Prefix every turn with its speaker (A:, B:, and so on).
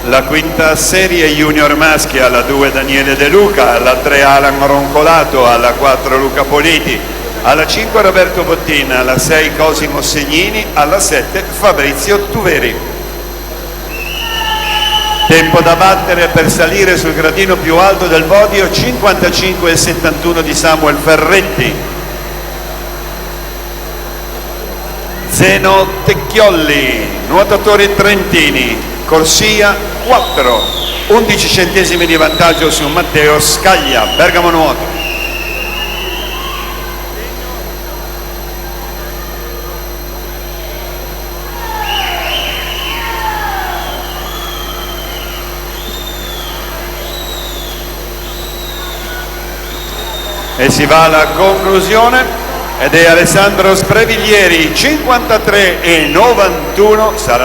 A: La quinta serie junior maschi, alla 2 Daniele De Luca, alla 3 Alan Roncolato, alla 4 Luca Politi, alla 5 Roberto Bottina, alla 6 Cosimo Segnini, alla 7 Fabrizio Tuveri. Tempo da battere per salire sul gradino più alto del podio, 55,71 di Samuel Ferretti. Zeno Tecchiolli, nuotatori trentini, corsia 4, 11 centesimi di vantaggio su Matteo Scaglia, Bergamo Nuoto. E si va alla conclusione ed è Alessandro Spreviglieri, 53,91, sarà